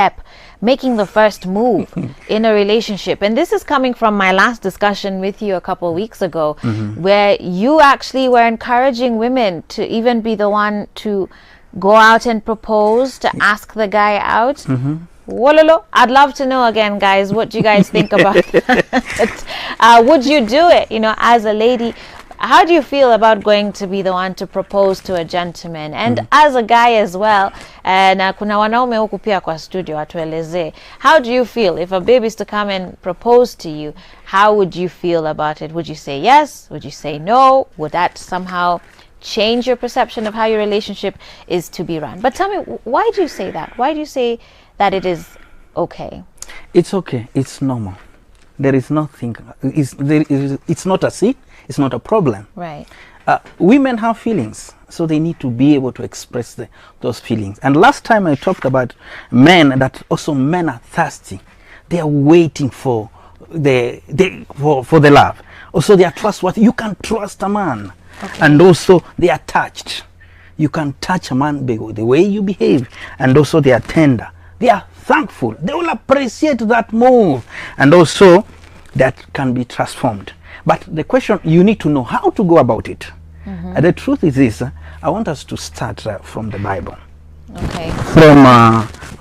step, making the first move in a relationship. And this is coming from my last discussion with you a couple of weeks ago, where you actually were encouraging women to even be the one to go out and propose, to ask the guy out. Wololo, I'd love to know again, guys, what do you guys think about that? Would you do it, as a lady? How do you feel about going to be the one to propose to a gentleman? And as a guy as well, na kuna wanaume huku pia kwa studio atueleze, how do you feel if a baby is to come and propose to you? How would you feel about it? Would you say yes? Would you say no? Would that somehow change your perception of how your relationship is to be run? But tell me, why do you say that? Why do you say that it is okay? It's okay. It's normal. There is nothing. It's not a sin. It's not a problem. Right. Women have feelings, so they need to be able to express those feelings. And last time I talked about men, that also men are thirsty. They are waiting for the love. Also, they are trustworthy. You can trust a man. Okay. And also, they are touched. You can touch a man the way you behave. And also, they are tender. They are thankful. They will appreciate that move. And also, that can be transformed. But the question, you need to know how to go about it. And the truth is this, I want us to start from the Bible. Okay. From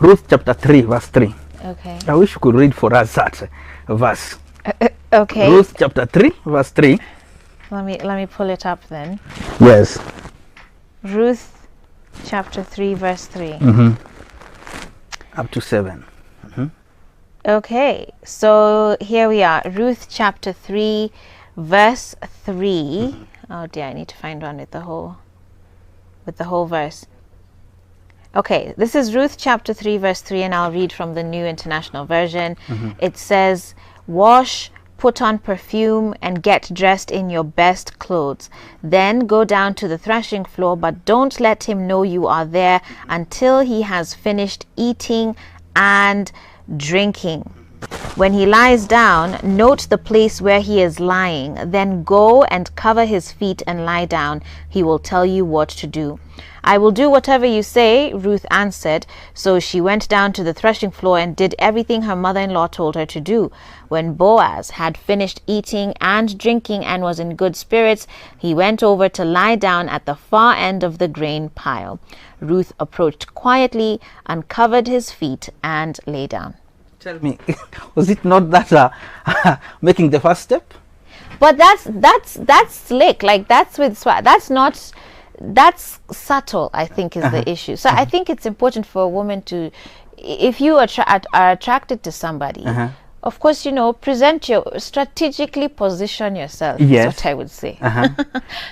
Ruth chapter 3, verse 3. Okay. I wish you could read for us that verse. Okay. Ruth chapter 3, verse 3. Let me pull it up then. Yes. Ruth chapter 3, verse 3. Up to 7. Okay, so here we are, Ruth chapter 3, verse 3. Oh dear, I need to find one with the whole verse. Okay, this is Ruth chapter 3, verse 3, and I'll read from the New International Version. It says, "Wash, put on perfume, and get dressed in your best clothes. Then go down to the threshing floor, but don't let him know you are there until he has finished eating and drinking. When he lies down, note the place where he is lying. Then go and cover his feet and lie down. He will tell you what to do." "I will do whatever you say," Ruth answered. So she went down to the threshing floor and did everything her mother-in-law told her to do. When Boaz had finished eating and drinking and was in good spirits, he went over to lie down at the far end of the grain pile. Ruth approached quietly, uncovered his feet, and lay down. Tell me, was it not that making the first step? But that's slick. Like that's subtle, I think, is the issue. So I think it's important for a woman to, if you are attracted to somebody, of course, strategically position yourself. Yes. That's what I would say.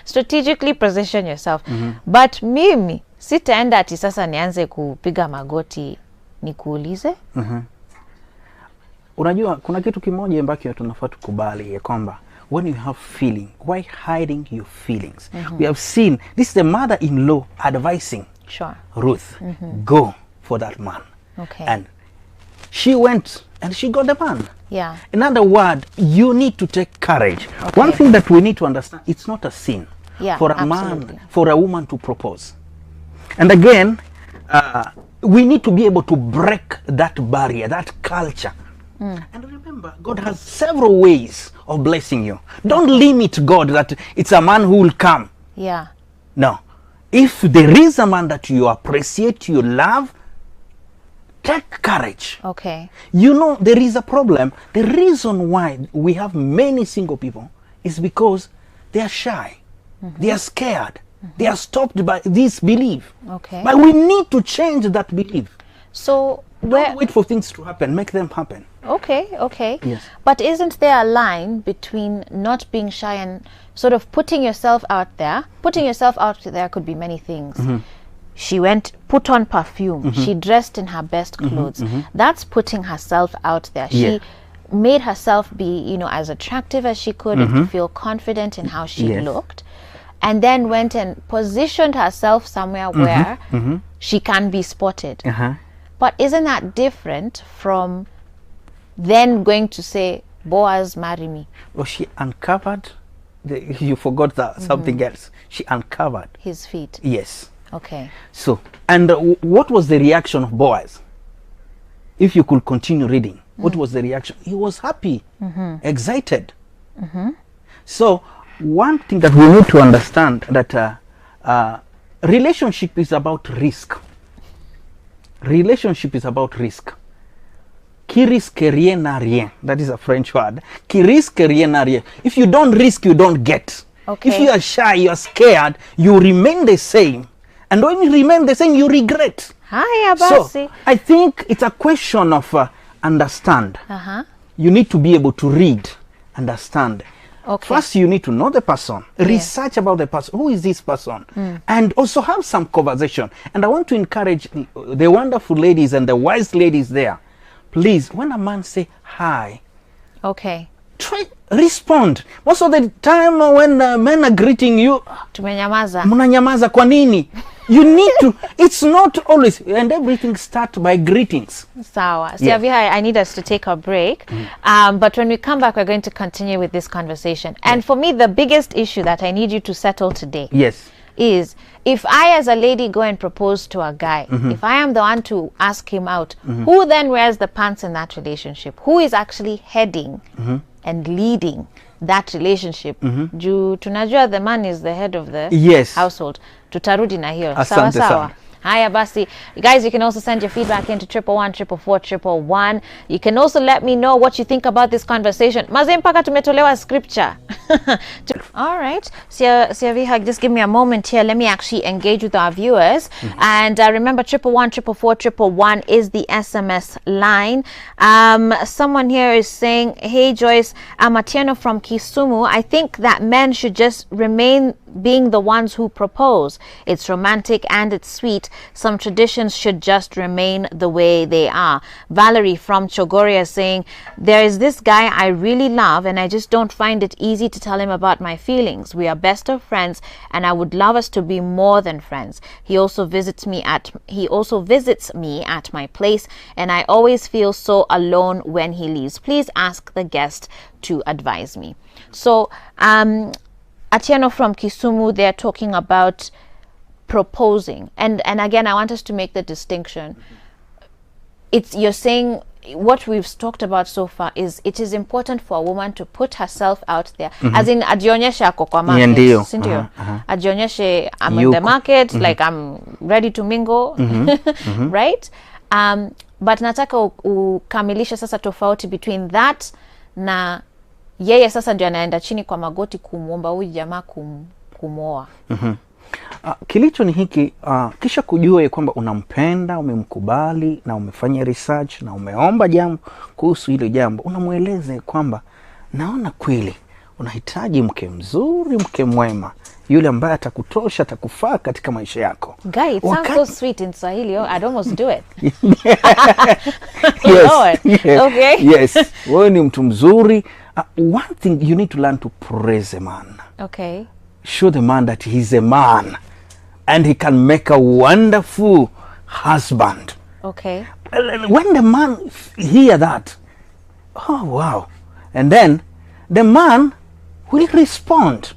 Strategically position yourself. But mimi sitaenda ati sasa nianze kupiga magoti nikuulize. Unajua kuna kitu kimoja ambacho tunafaa tukubali ya kwamba when you have feeling, why hiding your feelings? We have seen this is the mother-in-law advising Ruth, go for that man. Okay. And she went and she got the man. Yeah. In other words, you need to take courage. Okay. One thing that we need to understand, it's not a sin for a absolutely. man, for a woman to propose. And again, we need to be able to break that barrier, that culture. And remember, God has several ways of blessing you. Don't limit God that it's a man who will come. Yeah. No. If there is a man that you appreciate, you love, take courage. Okay. There is a problem. The reason why we have many single people is because they are shy. They are scared. They are stopped by this belief. Okay. But we need to change that belief. So don't wait for things to happen. Make them happen. Okay. Yes. But isn't there a line between not being shy and sort of putting yourself out there? Putting yourself out there could be many things. She put on perfume. She dressed in her best clothes. That's putting herself out there. She made herself be, as attractive as she could and feel confident in how she looked. And then went and positioned herself somewhere where she can be spotted. But isn't that different from then going to say, Boaz, marry me? Well, she uncovered, you forgot that something else. She uncovered his feet. Yes. Okay. So, and what was the reaction of Boaz? if you could continue reading, what was the reaction? He was happy, excited. So one thing that we need to understand that relationship is about risk. Relationship is about risk. Qui risque rien n'a rien. That is a French word. Qui risque rien n'a rien. If you don't risk, you don't get. Okay. If you are shy, you are scared, you remain the same. And when you remain the same, you regret. Hi, Abasi. So I think it's a question of understand. You need to be able to read, understand. Okay. First, you need to know the person, research about the person. Who is this person? And also have some conversation. And I want to encourage the wonderful ladies and the wise ladies there. Please, when a man say hi, okay, try respond. Most of the time when men are greeting you, tumenyamaza. Mnanyamaza kwa nini? You need to, it's not always, and everything starts by greetings. Sawa. Syaviha, I need us to take a break. But when we come back, we're going to continue with this conversation. And for me, the biggest issue that I need you to settle today is, if I as a lady go and propose to a guy, if I am the one to ask him out, who then wears the pants in that relationship? Who is actually heading and leading that relationship? Juu tunajua the man is the head of the household. Tutarudi na hiyo. Sawa sawa. Haya basi, guys, you can also send your feedback into 111-444-111. You can also let me know what you think about this conversation. Maze mpaka tumetolewa scripture. All right, Syaviha, just give me a moment here. Let me actually engage with our viewers. And remember, 111-444-111 is the SMS line. Someone here is saying, hey Joyce, I'm Atieno from Kisumu. I think that men should just remain being the ones who propose. It's romantic and it's sweet. Some traditions should just remain the way they are. Valerie from Chogoria saying, there is this guy I really love and I just don't find it easy to tell him about my feelings. We are best of friends and I would love us to be more than friends. He also visits me at my place and I always feel so alone when he leaves. Please ask the guest to advise me. So Atieno from Kisumu, they're talking about proposing, and again I want us to make the distinction. You're saying what we've talked about so far is it is important for a woman to put herself out there, as in ajionyeshe ako kwa market, sindio? Ajionyeshe I'm in the market, like I'm ready to mingle, right? But nataka ukamilisha sasa tofauti between that na yeye sasa ndio anaenda chini kwa magoti kumuomba huyu jamaa kumoa. Kilicho ni hiki, kisha kujua kwamba unampenda, umemkubali na umefanya research na umeomba jambo kuhusu hilo jambo, unamueleze kwamba naona kweli unahitaji mke mzuri, mke mwema, yule ambaye atakutosha, atakufaa katika maisha yako. Guy, it sounds so sweet in Swahili. I'd almost do it. Yes. Okay. Yes. Wewe ni mtu mzuri. One thing you need to learn to praise a man. Okay. Show the man that he's a man and he can make a wonderful husband. Okay. When the man hear that, oh wow, and then the man will respond.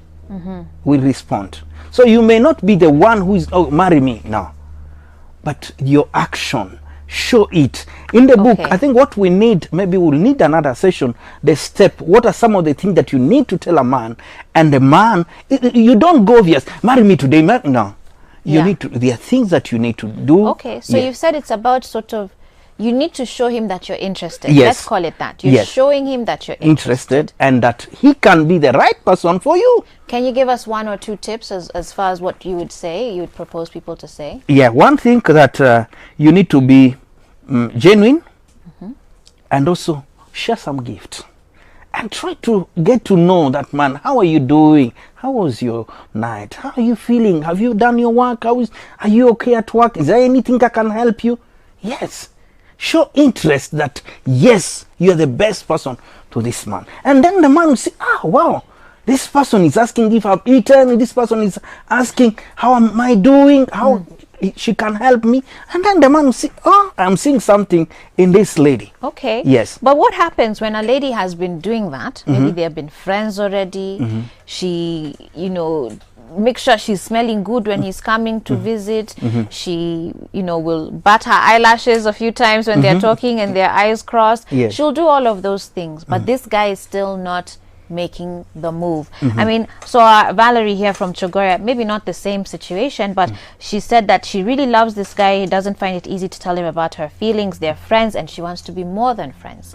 Will respond. So you may not be the one who is, oh, marry me, no, but your action, show it in the book. I think what we need, maybe we'll need another session, the step, what are some of the things that you need to tell a man, and the man, you don't go obvious, marry me today, no, you need to, there are things that you need to do. Okay, so you've said it's about sort of, you need to show him that you're interested. Let's call it that. You're showing him that you're interested and that he can be the right person for you. Can you give us one or two tips as far as what you would say, you would propose people to say? Yeah, one thing that you need to be genuine and also share some gift and try to get to know that man. How are you doing? How was your night? How are you feeling? Have you done your work? Are you okay at work? Is there anything that can help you? Yes. Show interest that yes, you're the best person to this man. And then the man will say, ah, wow, this person is asking if I've eaten. This person is asking how am I doing, how she can help me. And then the man will say, oh, I'm seeing something in this lady. Okay. Yes. But what happens when a lady has been doing that? Maybe they have been friends already. She, you know, make sure she's smelling good when he's coming to visit. She, will bat her eyelashes a few times when they're talking and their eyes crossed. Yes. She'll do all of those things. But this guy is still not making the move. I mean, so Valerie here from Chogoria, maybe not the same situation, but she said that she really loves this guy. He doesn't find it easy to tell him about her feelings. They're friends, and she wants to be more than friends.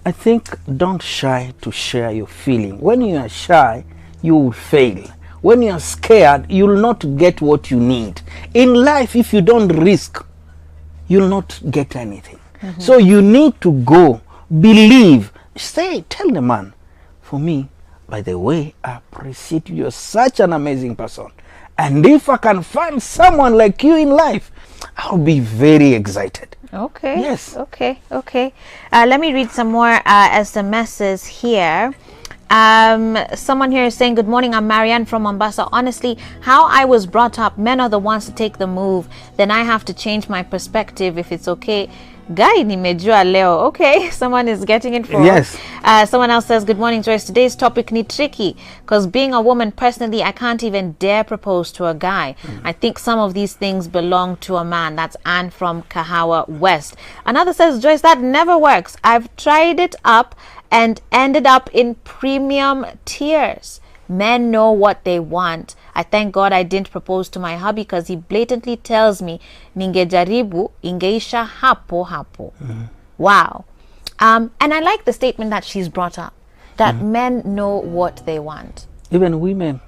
I think don't shy to share your feeling. When you are shy, you will fail. When you are scared, you will not get what you need. In life, if you don't risk, you'll not get anything. So you need to go, believe, tell the man, for me, by the way, I appreciate you. You're such an amazing person. And if I can find someone like you in life, I'll be very excited. Okay. Yes. Okay. Let me read some more SMSs here. Someone here is saying, good morning, I'm Marianne from Mombasa. Honestly, how I was brought up, men are the ones to take the move. Then I have to change my perspective if it's okay. Guy nimejua leo. Okay, someone is getting informed. Yes. Someone else says, good morning, Joyce. Today's topic ni tricky because being a woman, personally, I can't even dare propose to a guy. I think some of these things belong to a man. That's Anne from Kahawa West. Another says, Joyce, that never works. I've tried it up and ended up in premium tiers. Men know what they want. I thank God I didn't propose to my hubby because he blatantly tells me ningejaribu ingeisha hapo hapo. Wow. And I like the statement that she's brought up, that men know what they want. Even women.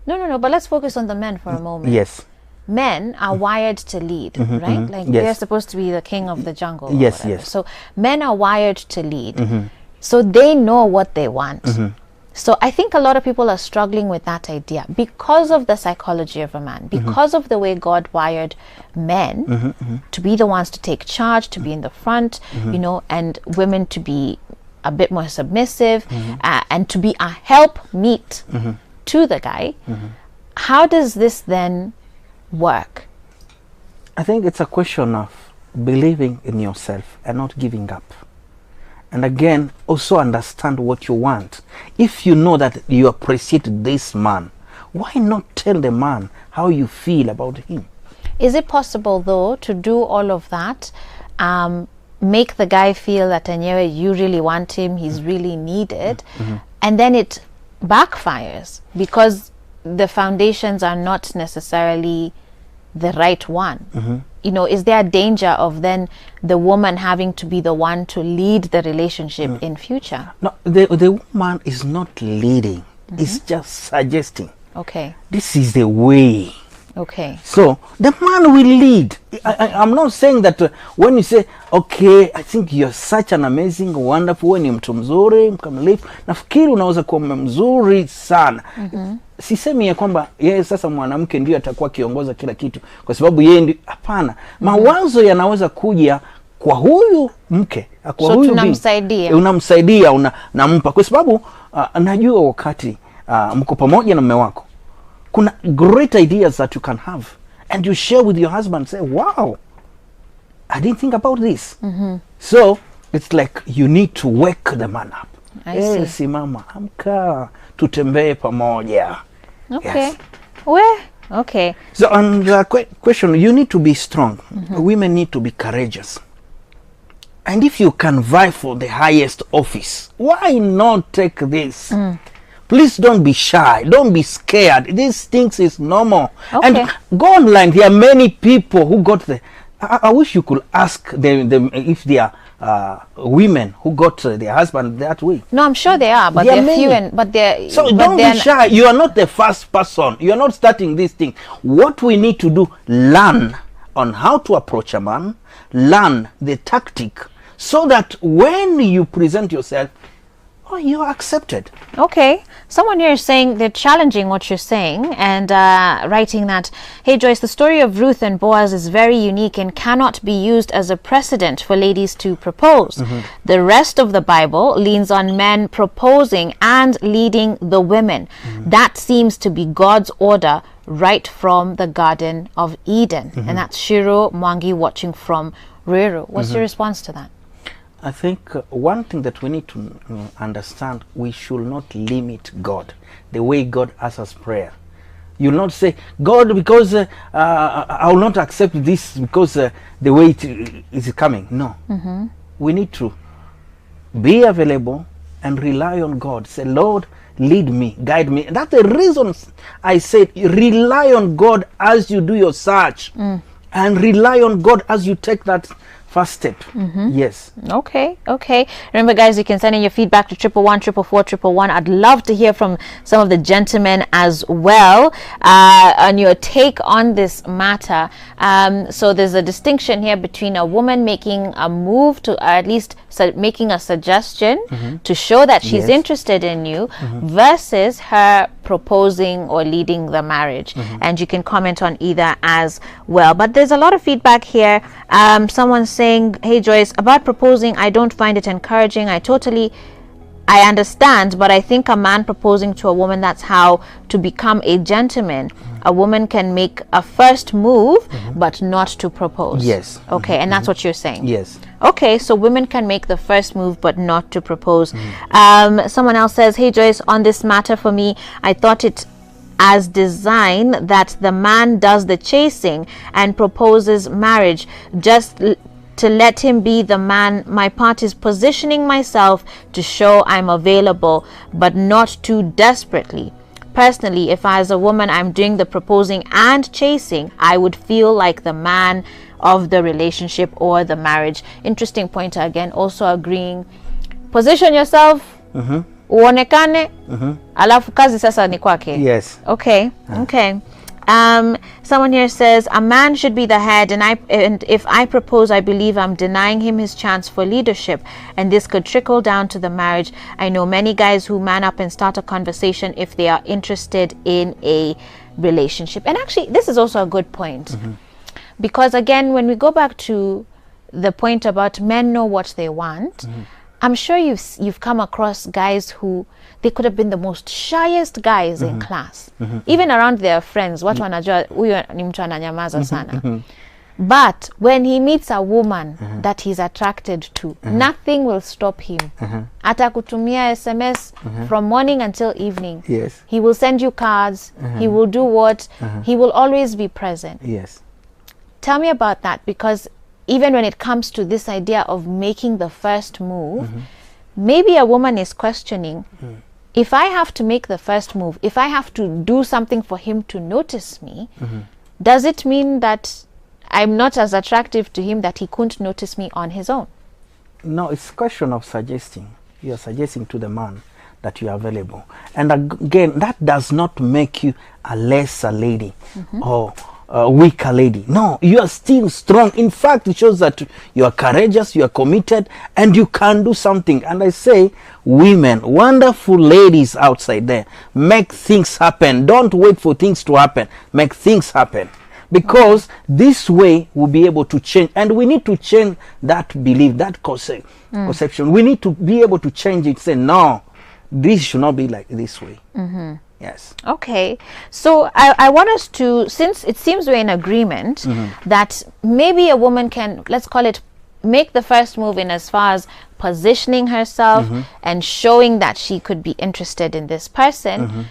No, but let's focus on the men for a moment. Yes. Men are wired to lead, right? Like they're supposed to be the king of the jungle. Yes. So men are wired to lead. So they know what they want. So I think a lot of people are struggling with that idea because of the psychology of a man, because of the way God wired men to be the ones to take charge, to be in the front, and women to be a bit more submissive and to be a helpmeet to the guy. How does this then work? I think it's a question of believing in yourself and not giving up. And again, also understand what you want. If you know that you appreciate this man, why not tell the man how you feel about him? Is it possible, though, to do all of that, make the guy feel that you really want him, he's really needed, and then it backfires because the foundations are not necessarily the right one? Is there a danger of then the woman having to be the one to lead the relationship in future? No, the woman is not leading. It's just suggesting. Okay. This is the way. Okay. So the man will lead. I'm not saying that when you say, okay, I think you're such an amazing, wonderful, when ni mtu mzuri, mkamilifu, nafikiri unaweza kuwa mzuri sana. Sisemi ya kwamba yeye sasa mwanamke ndio atakuwa kiongoza kila kitu kwa sababu yeye ndio, hapana. Mawazo yanaweza kuja kwa huyu mke, kwa huyu tunamsaidia. Unamsaidia, unampa kwa sababu najua wakati mko pamoja na mume wako, kuna great ideas that you can have and you share with your husband, say, wow, I didn't think about this. So it's like you need to wake the man up. I see. Simama, amka, tutembee pamoja. Okay. Yes. Okay. So on the question, you need to be strong. Women need to be courageous. And if you can vie for the highest office, why not take this? Please don't be shy. Don't be scared. These things is normal. Okay. And go online. There are many people who got the... I wish you could ask them if they are women who got their husband that way. No, I'm sure they are, but they're few. So don't be shy. You are not the first person. You are not starting this thing. What we need to do, learn on how to approach a man, learn the tactic, so that when you present yourself, you are accepted. Okay. Someone here is saying they're challenging what you're saying and writing that, hey Joyce, the story of Ruth and Boaz is very unique and cannot be used as a precedent for ladies to propose. The rest of the Bible leans on men proposing and leading the women. That seems to be God's order right from the Garden of Eden. And that's Shiro Mwangi watching from Ruiru. What's your response to that? I think one thing that we need to understand, we should not limit God. The way God answers prayer, You'll not say, God, because I will not accept this because the way it is coming. No. We need to be available and rely on God. Say, Lord, lead me, guide me. And that's the reason I said rely on God as you do your search. And rely on God as you take that first step. Yes. Okay. Remember, guys, you can send in your feedback to 111 I'd love to hear from some of the gentlemen as well on your take on this matter. So there's a distinction here between a woman making a move to, or at least making a suggestion to show that she's interested in you, versus her proposing or leading the marriage. And you can comment on either as well. But there's a lot of feedback here. Someone saying, hey Joyce, about proposing, I don't find it encouraging. I understand, but I think a man proposing to a woman, that's how to become a gentleman. A woman can make a first move, but not to propose. Yes. Okay, and that's what you're saying? Yes. Okay, so women can make the first move, but not to propose. Someone else says, hey Joyce, on this matter for me, I thought it as design that the man does the chasing and proposes marriage, just to let him be the man. My part is positioning myself to show I'm available, but not too desperately. Personally, if as a woman I'm doing the proposing and chasing, I would feel like the man of the relationship or the marriage. Interesting pointer again, also agreeing. Position yourself, uonekane, alafu kazi sasa ni kwake. Yes. Okay. Someone here says a man should be the head, and if I propose, I believe I'm denying him his chance for leadership, and this could trickle down to the marriage. I know many guys who man up and start a conversation if they are interested in a relationship. And actually, this is also a good point, because again, when we go back to the point about men know what they want, I'm sure you've come across guys who they could have been the most shyest guys in class, even around their friends. Watu wanajua huyo ni mtu ananyamaza sana. But when he meets a woman that he's attracted to, nothing will stop him. Atakutumia SMS from morning until evening. Yes. He will send you cards. He will do what? He will always be present. Yes. Tell me about that, because even when it comes to this idea of making the first move, maybe a woman is questioning, if I have to make the first move, if I have to do something for him to notice me, does it mean that I'm not as attractive to him that he couldn't notice me on his own? No, it's a question of suggesting. You are suggesting to the man that you are available. And again, that does not make you a lesser lady or a weaker lady. No, you are still strong. In fact, it shows that you are courageous, you are committed, and you can do something. And I say, women, wonderful ladies outside there, make things happen. Don't wait for things to happen. Make things happen. Because this way we'll be able to change. And we need to change that belief, that conception. We need to be able to change it. Say, no, this should not be like this way. Yes. Okay. So I want us to, since it seems we're in agreement that maybe a woman can, let's call it, make the first move in as far as positioning herself and showing that she could be interested in this person.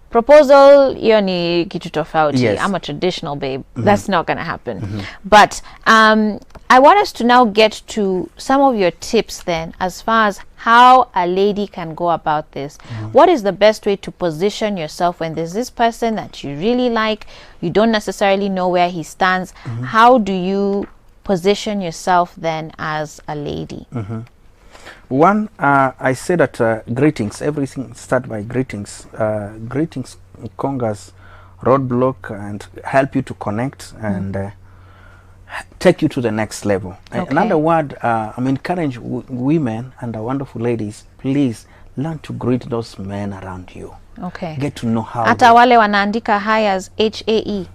Proposal, hiyo ni kitu tofauti. Yes. I'm a traditional babe. That's not going to happen. But I want us to now get to some of your tips then, as far as how a lady can go about this. What is the best way to position yourself when there's this person that you really like, you don't necessarily know where he stands? How do you position yourself then as a lady? One, I say that greetings, everything start by greetings. Greetings conquers roadblock and help you to connect and take you to the next level. Okay. Another word, I'm encouraging women and wonderful ladies, please learn to greet those men around you. Okay. Get to know how. Hata wale wanaandika hi as HAE.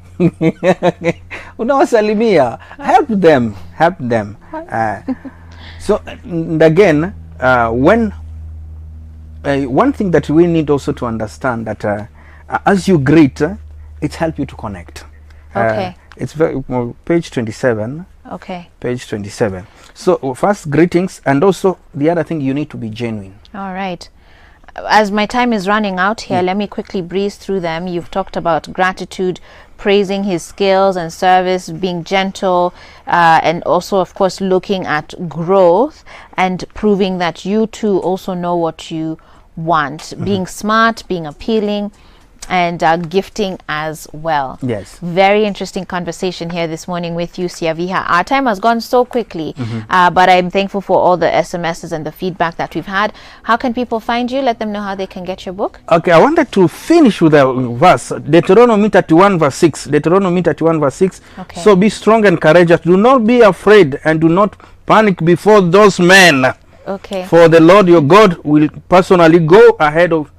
Unawasalimia, help them. So again, one thing that we need also to understand that as you greet, it helps you to connect. Okay. It's page 27. Okay. Page 27. So first greetings, and also the other thing, you need to be genuine. All right. as my time is running out here, let me quickly breeze through them. You've talked about gratitude, praising his skills and service, being gentle, and also, of course, looking at growth and proving that you too also know what you want, being smart, being appealing, and gifting as well. Yes. Very interesting conversation here this morning with you, Syaviha. Our time has gone so quickly, but I'm thankful for all the SMSs and the feedback that we've had. How can people find you? Let them know how they can get your book. Okay, I wanted to finish with a verse, Deuteronomy 31 verse 6. Deuteronomy 31 verse 6. Okay. So be strong and courageous. Do not be afraid and do not panic before those men. Okay. For the Lord your God will personally go ahead of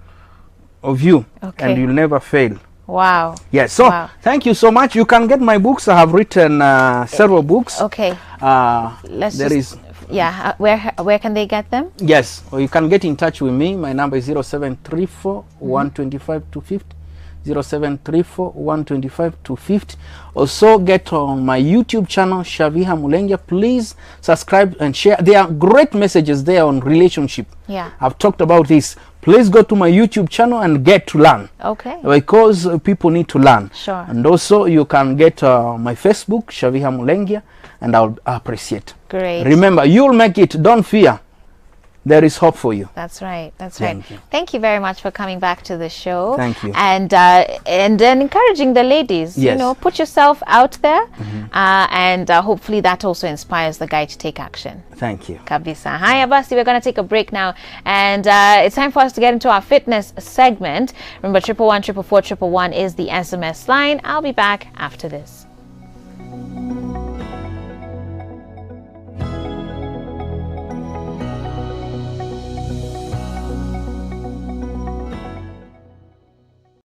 you, Okay. and you'll never fail. Wow. Yes. So Wow. thank you so much. You can get my books. I have written several books. Okay. There is. Yeah. Where can they get them? Yes. Or you can get in touch with me. My number is 0734 125 250. 0734 125 250. Also get on my YouTube channel, Syaviha Mulengya. Please subscribe and share. There are great messages there on relationship. Yeah. I've talked about this. Please go to my YouTube channel and get to learn. Okay. Because people need to learn. Sure. And also you can get my Facebook, Syaviha Mulengya, and I'll appreciate. Great. Remember, you'll make it. Don't fear. There is hope for you. That's right. That's Thank right. you. Thank you very much for coming back to the show. Thank you. And then encouraging the ladies. Yes. You know, put yourself out there, and hopefully that also inspires the guy to take action. Thank you. Kabisa. Hi, Abasi. We're going to take a break now, and it's time for us to get into our fitness segment. Remember, 111 444 111 is the SMS line. I'll be back after this.